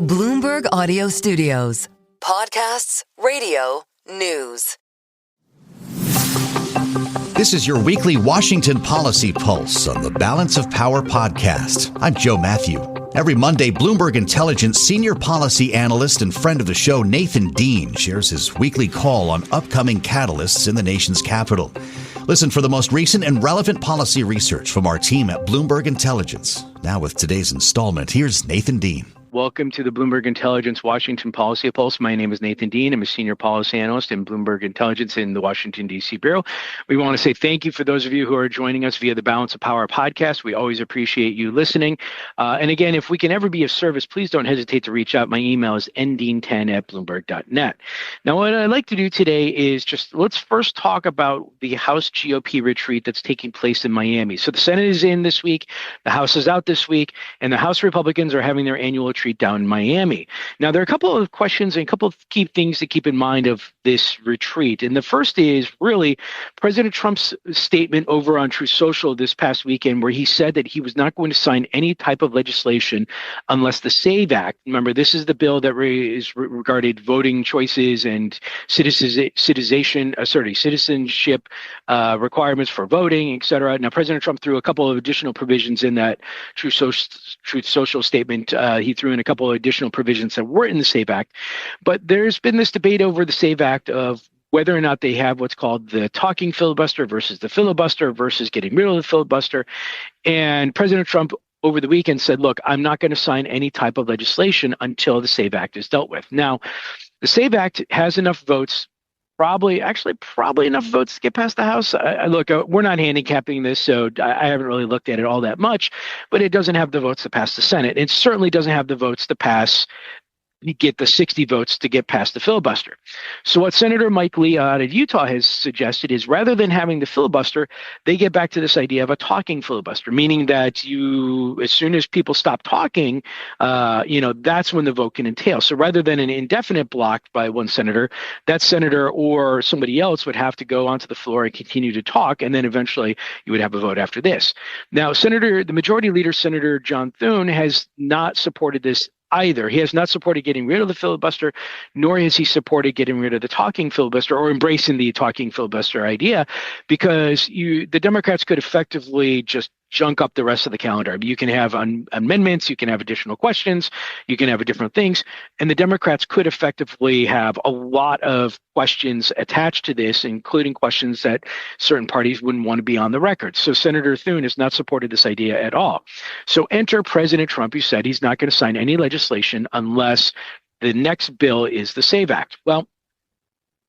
Bloomberg Audio Studios. Podcasts, radio, news. This is your weekly Washington Policy Pulse on the Balance of Power podcast. I'm Joe Matthew. Every Monday, Bloomberg Intelligence senior policy analyst and friend of the show, Nathan Dean, shares his weekly call on upcoming catalysts in the nation's capital. Listen for the most recent and relevant policy research from our team at Bloomberg Intelligence. Now with today's installment, here's Nathan Dean. Welcome to the Bloomberg Intelligence Washington Policy Pulse. My name is Nathan Dean. I'm a senior policy analyst in Bloomberg Intelligence in the Washington, D.C. Bureau. We want to say thank you for those of you who are joining us via the Balance of Power podcast. We always appreciate you listening. And again, if we can ever be of service, please don't hesitate to reach out. My email is ndean10@bloomberg.net. Now, what I'd like to do today is let's first talk about the House GOP retreat that's taking place in Miami. So the Senate is in this week, the House is out this week, and the House Republicans are having their annual retreat down in Miami. Now, there are a couple of questions and a couple of key things to keep in mind of this retreat. And the first is really President Trump's statement over on Truth Social this past weekend, where he said that he was not going to sign any type of legislation unless the SAVE Act, remember, this is the bill that is regarding voting choices and citizenship requirements for voting, et cetera. Now, President Trump threw a couple of additional provisions in that Truth Social statement. He threw in a couple of additional provisions that weren't in the SAVE Act. But there's been this debate over the SAVE Act of whether or not they have what's called the talking filibuster versus the filibuster versus getting rid of the filibuster. And President Trump over the weekend said, look, I'm not going to sign any type of legislation until the SAVE Act is dealt with. Now, the SAVE Act has enough votes, probably enough votes to get past the House. Look, we're not handicapping this, so I haven't really looked at it all that much, but it doesn't have the votes to pass the Senate. It certainly doesn't have the votes to get the 60 votes to get past the filibuster. So what Senator Mike Lee out of Utah has suggested is rather than having the filibuster, they get back to this idea of a talking filibuster, meaning that as soon as people stop talking, that's when the vote can entail. So rather than an indefinite block by one senator, that senator or somebody else would have to go onto the floor and continue to talk, and then eventually you would have a vote after this. Now, the Majority Leader, Senator John Thune, has not supported this either. He has not supported getting rid of the filibuster, nor has he supported getting rid of the talking filibuster or embracing the talking filibuster idea, because the Democrats could effectively just junk up the rest of the calendar. You can have amendments, you can have additional questions, you can have different things, and the Democrats could effectively have a lot of questions attached to this, including questions that certain parties wouldn't want to be on the record. So Senator Thune has not supported this idea at all. So enter President Trump, who said he's not going to sign any legislation unless the next bill is the SAVE Act. Well,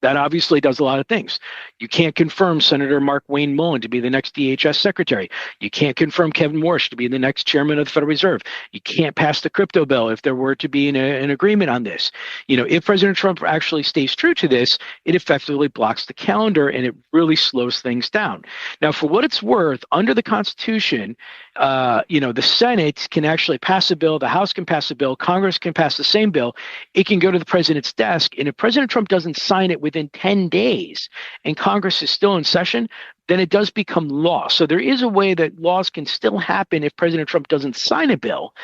that obviously does a lot of things. You can't confirm Senator Mark Wayne Mullen to be the next DHS secretary. You can't confirm Kevin Warsh to be the next chairman of the Federal Reserve. You can't pass the crypto bill if there were to be an agreement on this. If President Trump actually stays true to this, it effectively blocks the calendar and it really slows things down. Now, for what it's worth, under the Constitution, the Senate can actually pass a bill, the House can pass a bill, Congress can pass the same bill. It can go to the president's desk, and if President Trump doesn't sign it within 10 days and Congress is still in session, then it does become law. So there is a way that laws can still happen if President Trump doesn't sign a bill.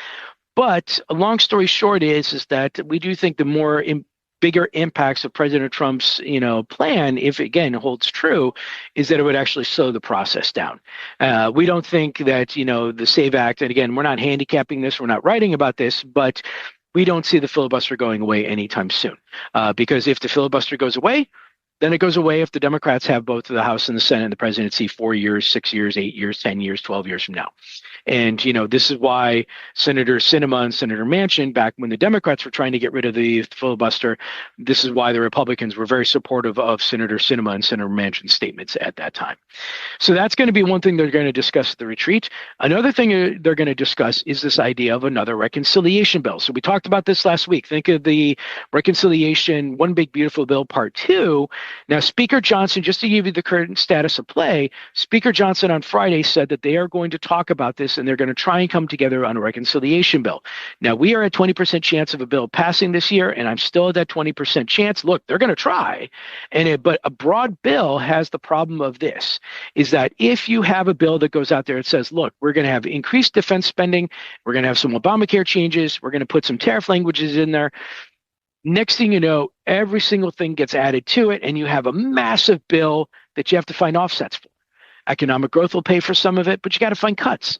But a long story short is that we do think the bigger impacts of President Trump's, plan, if again holds true, is that it would actually slow the process down. We don't think that, the SAVE Act, and again, we're not handicapping this, we're not writing about this, but we don't see the filibuster going away anytime soon. Because if the filibuster goes away, then it goes away if the Democrats have both the House and the Senate and the presidency 4 years, 6 years, 8 years, 10 years, 12 years from now. And, this is why Senator Sinema and Senator Manchin, back when the Democrats were trying to get rid of the filibuster, this is why the Republicans were very supportive of Senator Sinema and Senator Manchin's statements at that time. So that's going to be one thing they're going to discuss at the retreat. Another thing they're going to discuss is this idea of another reconciliation bill. So we talked about this last week. Think of the reconciliation, One Big Beautiful Bill Part 2, Now, Speaker Johnson, just to give you the current status of play, Speaker Johnson on Friday said that they are going to talk about this and they're going to try and come together on a reconciliation bill. Now, we are at 20% chance of a bill passing this year, and I'm still at that 20% chance. Look, they're going to try. But a broad bill has the problem of this, is that if you have a bill that goes out there and says, look, we're going to have increased defense spending, we're going to have some Obamacare changes, we're going to put some tariff languages in there. Next thing you know, every single thing gets added to it, and you have a massive bill that you have to find offsets for. Economic growth will pay for some of it, but you got to find cuts.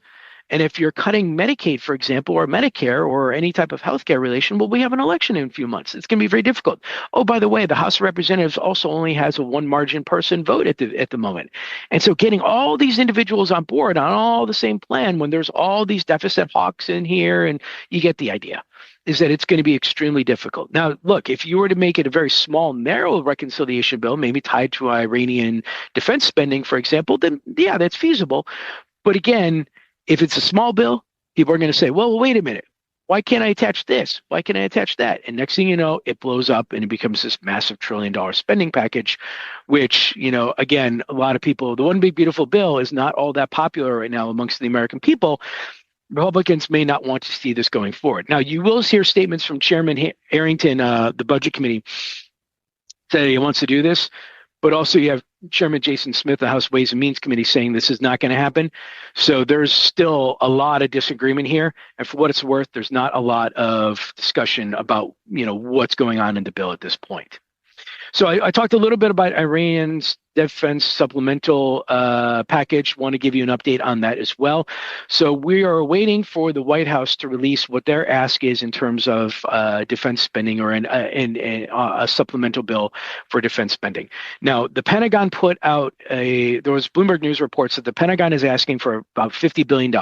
And if you're cutting Medicaid, for example, or Medicare, or any type of healthcare relation, well, we have an election in a few months. It's going to be very difficult. Oh, by the way, the House of Representatives also only has a one margin person vote at the moment. And so getting all these individuals on board on all the same plan when there's all these deficit hawks in here, and you get the idea, is that it's going to be extremely difficult. Now, look, if you were to make it a very small, narrow reconciliation bill, maybe tied to Iranian defense spending, for example, then yeah, that's feasible. But again, if it's a small bill, people are going to say, well, wait a minute. Why can't I attach this? Why can't I attach that? And next thing you know, it blows up and it becomes this massive $1 trillion spending package, which, again, a lot of people, the one big beautiful bill is not all that popular right now amongst the American people. Republicans may not want to see this going forward. Now, you will hear statements from Chairman Arrington, the Budget Committee, say he wants to do this. But also you have Chairman Jason Smith, the House Ways and Means Committee, saying this is not going to happen. So there's still a lot of disagreement here. And for what it's worth, there's not a lot of discussion about, what's going on in the bill at this point. So I talked a little bit about Iran's defense supplemental package. Want to give you an update on that as well. So we are waiting for the White House to release what their ask is in terms of defense spending, or a supplemental bill for defense spending. Now, the Pentagon put out there was Bloomberg News reports that the Pentagon is asking for about $50 billion.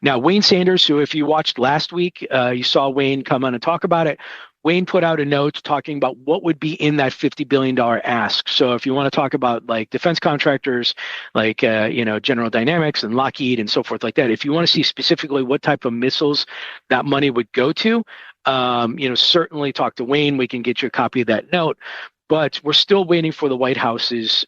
Now, Wayne Sanders, who if you watched last week, you saw Wayne come on and talk about it. Wayne put out a note talking about what would be in that $50 billion ask. So if you want to talk about like defense contractors, like, General Dynamics and Lockheed and so forth like that, if you want to see specifically what type of missiles that money would go to, certainly talk to Wayne. We can get you a copy of that note. But we're still waiting for the White House's,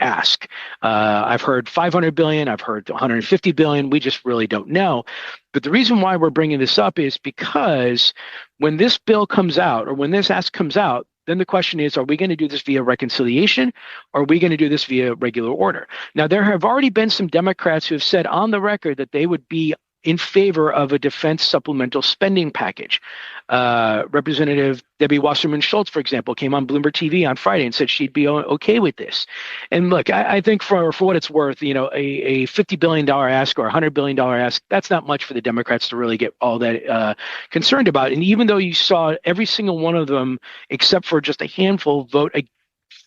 ask. I've heard $500 billion. I've heard $150 billion. We just really don't know. But the reason why we're bringing this up is because when this bill comes out, or when this ask comes out, then the question is, are we going to do this via reconciliation, or are we going to do this via regular order? Now, there have already been some Democrats who have said on the record that they would be in favor of a defense supplemental spending package. Representative Debbie Wasserman Schultz, for example, came on Bloomberg TV on Friday and said she'd be okay with this. And look, I think for what it's worth, a $50 billion ask or $100 billion ask, that's not much for the Democrats to really get all that concerned about. And even though you saw every single one of them, except for just a handful, vote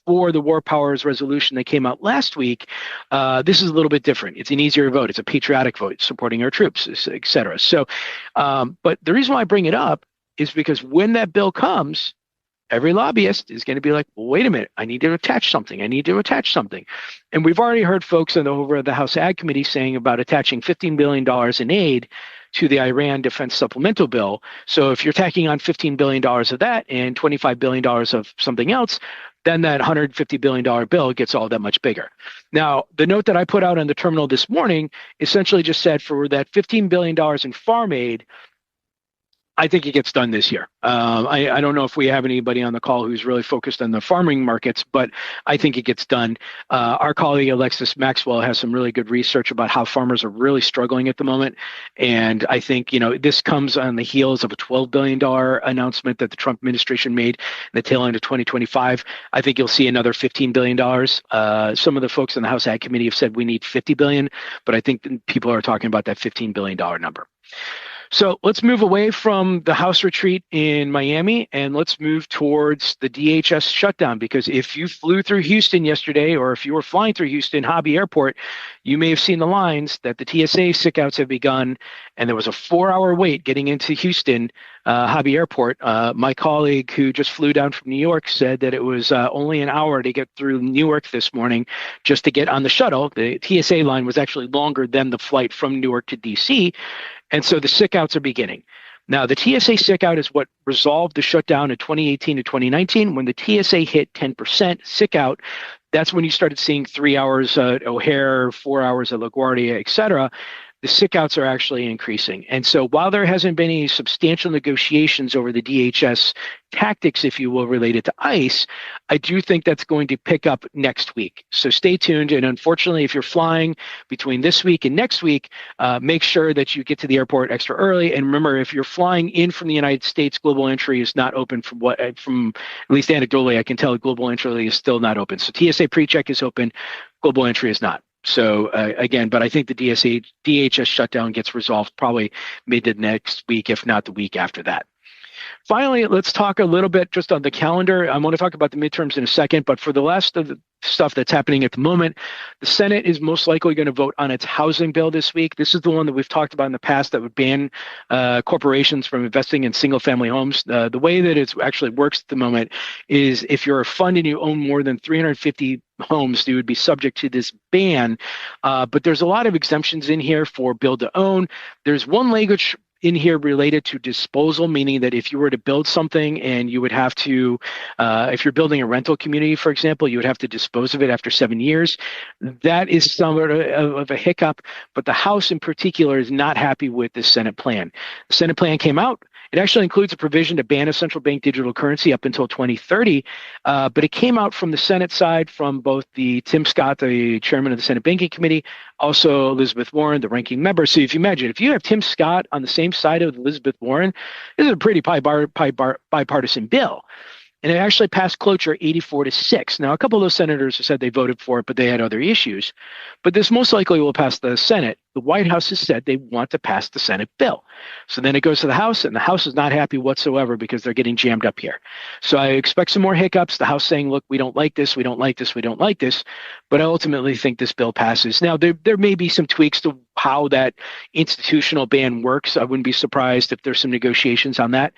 for the War Powers resolution that came out last week, this is a little bit different. It's an easier vote. It's a patriotic vote supporting our troops, et cetera. So, but the reason why I bring it up is because when that bill comes, every lobbyist is going to be like, well, wait a minute, I need to attach something. I need to attach something. And we've already heard folks over the House Ag Committee saying about attaching $15 billion in aid to the Iran defense supplemental bill. So if you're tacking on $15 billion of that and $25 billion of something else, then that $150 billion bill gets all that much bigger. Now, the note that I put out on the terminal this morning essentially just said for that $15 billion in farm aid, I think it gets done this year. I don't know if we have anybody on the call who's really focused on the farming markets, but I think it gets done. Our colleague Alexis Maxwell has some really good research about how farmers are really struggling at the moment. And I think, this comes on the heels of a $12 billion announcement that the Trump administration made in the tail end of 2025. I think you'll see another $15 billion. Some of the folks in the House Ag Committee have said we need $50 billion, but I think people are talking about that $15 billion number. So let's move away from the House retreat in Miami and let's move towards the DHS shutdown, because if you flew through Houston yesterday, or if you were flying through Houston Hobby Airport, you may have seen the lines that the TSA sickouts have begun, and there was a 4-hour wait getting into Houston Hobby Airport. My colleague who just flew down from New York said that it was only an hour to get through Newark this morning just to get on the shuttle. The TSA line was actually longer than the flight from Newark to DC. And so the sickouts are beginning. Now, the TSA sick out is what resolved the shutdown in 2018 to 2019. When the TSA hit 10% sick out, that's when you started seeing 3 hours at O'Hare, 4 hours at LaGuardia, et cetera. The sick outs are actually increasing. And so while there hasn't been any substantial negotiations over the DHS tactics, if you will, related to ICE, I do think that's going to pick up next week. So stay tuned. And unfortunately, if you're flying between this week and next week, make sure that you get to the airport extra early. And remember, if you're flying in from the United States, global entry is not open from at least anecdotally, I can tell global entry is still not open. So TSA pre-check is open, global entry is not. So again, but I think the DHS shutdown gets resolved probably mid to next week, if not the week after that. Finally, let's talk a little bit just on the calendar. I want to talk about the midterms in a second, but for the last of the stuff that's happening at the moment, the Senate is most likely going to vote on its housing bill this week. This is the one that we've talked about in the past that would ban corporations from investing in single-family homes. The way that it actually works at the moment is if you're a fund and you own more than 350 homes, you would be subject to this ban. But there's a lot of exemptions in here for build to own. There's one language in here related to disposal, meaning that if you were to build something and you would have to, if you're building a rental community, for example, you would have to dispose of it after 7 years. That is somewhat of a hiccup, but the House in particular is not happy with this Senate plan. The Senate plan came out. It actually includes a provision to ban a central bank digital currency up until 2030, but it came out from the Senate side from both the Tim Scott, the chairman of the Senate Banking Committee, also Elizabeth Warren, the ranking member. So if you imagine, if you have Tim Scott on the same side of Elizabeth Warren, this is a pretty bipartisan bill. And it actually passed cloture 84-6. Now, a couple of those senators have said they voted for it, but they had other issues. But this most likely will pass the Senate. The White House has said they want to pass the Senate bill. So then it goes to the House, and the House is not happy whatsoever because they're getting jammed up here. So I expect some more hiccups. The House saying, look, we don't like this, we don't like this, we don't like this. But I ultimately think this bill passes. Now, there may be some tweaks to how that institutional ban works. I wouldn't be surprised if there's some negotiations on that,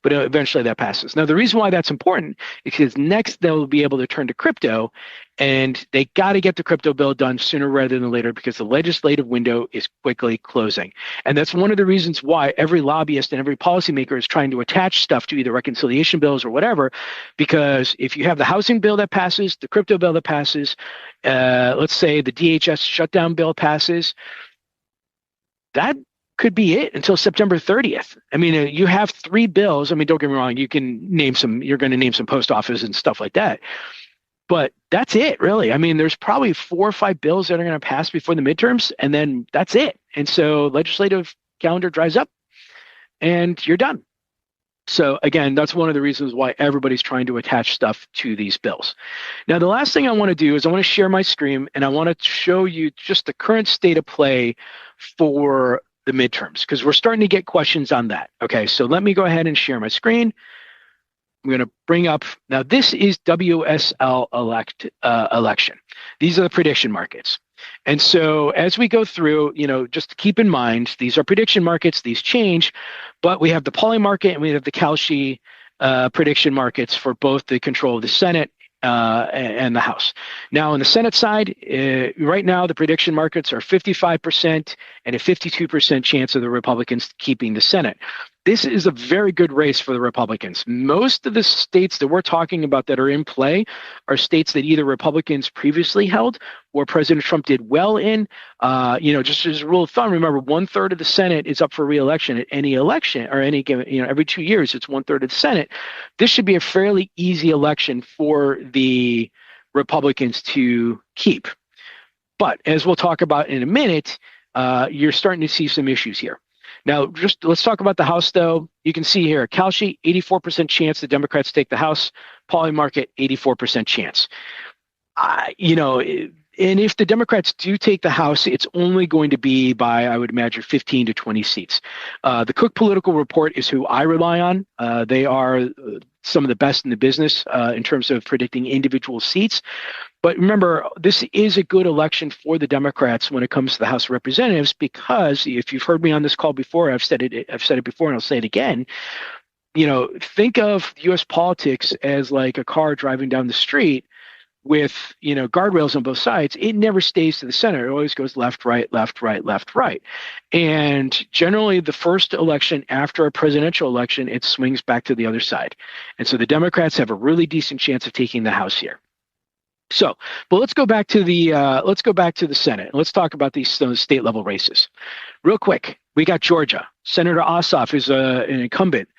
but eventually that passes. Now, the reason why that's important is because next they'll be able to turn to crypto, and they got to get the crypto bill done sooner rather than later because the legislative window is quickly closing. And that's one of the reasons why every lobbyist and every policymaker is trying to attach stuff to either reconciliation bills or whatever, because if you have the housing bill that passes, the crypto bill that passes, let's say the DHS shutdown bill passes, that could be it until September 30th. I mean, you have 3 bills. I mean, don't get me wrong. You can name some, you're going to name some post office and stuff like that. But that's it, really. I mean, there's probably 4 or 5 bills that are going to pass before the midterms, and then that's it. And so legislative calendar dries up, and you're done. So again, that's one of the reasons why everybody's trying to attach stuff to these bills. Now, the last thing I want to do is I want to share my screen, and I want to show you just the current state of play for the midterms, because we're starting to get questions on that. Okay, so let me go ahead and share my screen. I'm going to bring up, now this is WSL election. These are the prediction markets. And so as we go through, just to keep in mind, these are prediction markets, these change, but we have the poly market and we have the Kalshi prediction markets for both the control of the Senate and the House. Now, on the Senate side, right now, the prediction markets are 55% and a 52% chance of the Republicans keeping the Senate. This is a very good race for the Republicans. Most of the states that we're talking about that are in play are states that either Republicans previously held or President Trump did well in. Just as a rule of thumb, remember, 1/3 of the Senate is up for re-election at any election, or any given, every 2 years, it's 1/3 of the Senate. This should be a fairly easy election for the Republicans to keep. But as we'll talk about in a minute, you're starting to see some issues here. Now, just let's talk about the House, though. You can see here, Kalshi, 84% chance the Democrats take the House. Poly market, 84% chance. And if the Democrats do take the House, it's only going to be by, I would imagine, 15 to 20 seats. The Cook Political Report is who I rely on. They are some of the best in the business in terms of predicting individual seats. But remember, this is a good election for the Democrats when it comes to the House of Representatives, because if you've heard me on this call before, I've said it before and I'll say it again. Think of U.S. politics as like a car driving down the street. with, guardrails on both sides, it never stays to the center. It always goes left, right, left, right, left, right. And generally, the first election after a presidential election, it swings back to the other side. And so the Democrats have a really decent chance of taking the House here. So, but let's go back to the Senate. Let's talk about these state level races, real quick. We got Georgia. Senator Ossoff is an incumbent.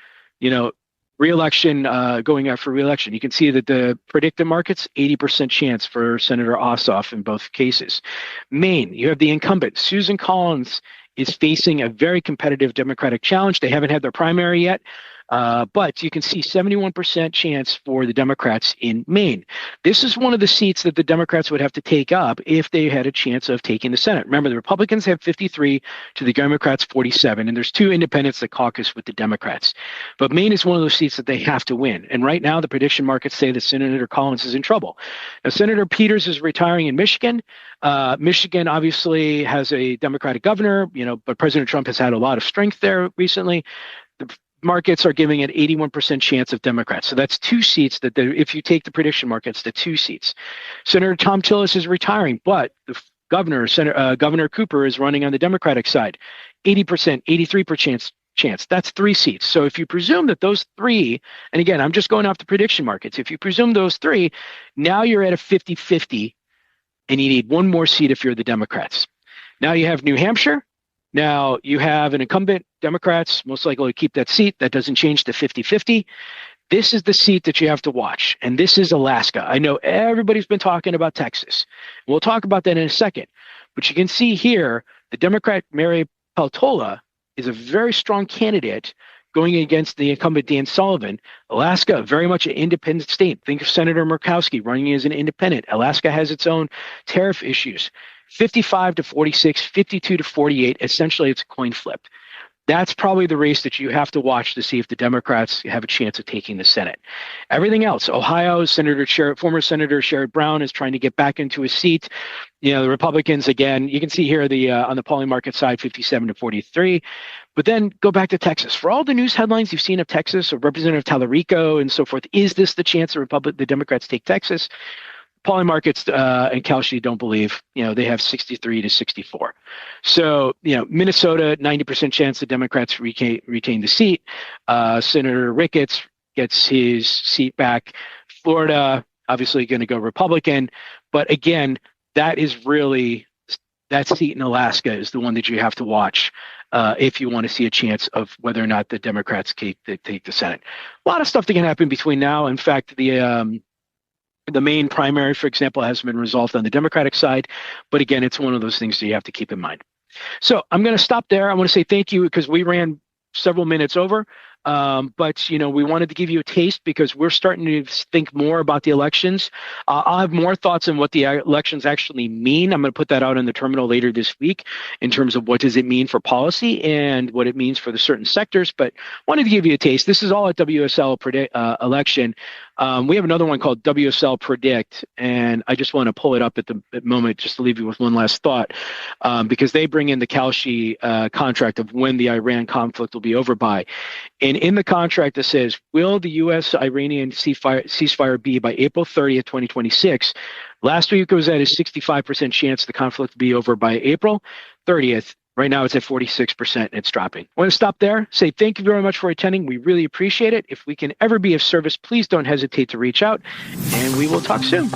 Re-election, going out for re-election. You can see that the predictive markets, 80% chance for Senator Ossoff in both cases. Maine, you have the incumbent. Susan Collins is facing a very competitive Democratic challenge. They haven't had their primary yet. But you can see 71% chance for the Democrats in Maine. This is one of the seats that the Democrats would have to take up if they had a chance of taking the Senate. Remember, the Republicans have 53 to the Democrats 47, and there's 2 independents that caucus with the Democrats. But Maine is one of those seats that they have to win. And right now, the prediction markets say that Senator Collins is in trouble. Now, Senator Peters is retiring in Michigan. Michigan obviously has a Democratic governor, but President Trump has had a lot of strength there recently. The markets are giving an 81% chance of Democrats. So that's 2 seats that if you take the prediction markets, the 2 seats. Senator Tom Tillis is retiring, but the Governor Cooper is running on the Democratic side. 80%, 83% chance. That's 3 seats. So if you presume that those 3, and again, I'm just going off the prediction markets. If you presume those 3, now you're at a 50-50, and you need 1 more seat if you're the Democrats. Now you have New Hampshire. Now you have an incumbent, Democrats most likely to keep that seat. That doesn't change to 50-50. This is the seat that you have to watch, and this is Alaska. I know everybody's been talking about Texas. We'll talk about that in a second. But you can see here, the Democrat Mary Peltola is a very strong candidate going against the incumbent Dan Sullivan. Alaska, very much an independent state. Think of Senator Murkowski running as an independent. Alaska has its own tariff issues. 55-46, 52-48. Essentially, it's a coin flip. That's probably the race that you have to watch to see if the Democrats have a chance of taking the Senate. Everything else, Ohio, former Senator Sherrod Brown is trying to get back into his seat. The Republicans, again, you can see here on the polling market side, 57-43. But then go back to Texas. For all the news headlines you've seen of Texas, or Representative Tallarico and so forth, is this the chance the Democrats take Texas? Polling markets and Kalshi don't believe. They have 63-64. So, Minnesota, 90% chance the Democrats retain the seat. Senator Ricketts gets his seat back. Florida, obviously going to go Republican. But again, that seat in Alaska is the one that you have to watch if you want to see a chance of whether or not the Democrats take the Senate. A lot of stuff that can happen between now. In fact, the main primary, for example, has been resolved on the Democratic side. But again, it's one of those things that you have to keep in mind. So I'm going to stop there. I want to say thank you because we ran several minutes over. But, we wanted to give you a taste because we're starting to think more about the elections. I'll have more thoughts on what the elections actually mean. I'm going to put that out in the terminal later this week in terms of what does it mean for policy and what it means for the certain sectors. But wanted to give you a taste. This is all at WSL election. We have another one called WSL Predict, and I just want to pull it up at the moment just to leave you with one last thought, because they bring in the Kalshi contract of when the Iran conflict will be over by. And in the contract, it says, will the U.S.-Iranian ceasefire be by April 30th, 2026? Last week it was at a 65% chance the conflict will be over by April 30th. Right now it's at 46% and it's dropping. I want to stop there, say thank you very much for attending. We really appreciate it. If we can ever be of service, please don't hesitate to reach out, and we will talk soon.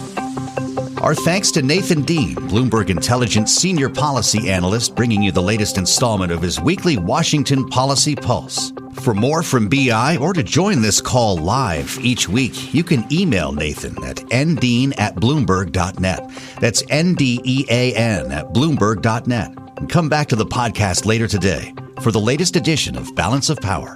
Our thanks to Nathan Dean, Bloomberg Intelligence Senior Policy Analyst, bringing you the latest installment of his weekly Washington Policy Pulse. For more from BI or to join this call live each week, you can email Nathan at ndean@bloomberg.net. That's NDEAN@bloomberg.net. And come back to the podcast later today for the latest edition of Balance of Power.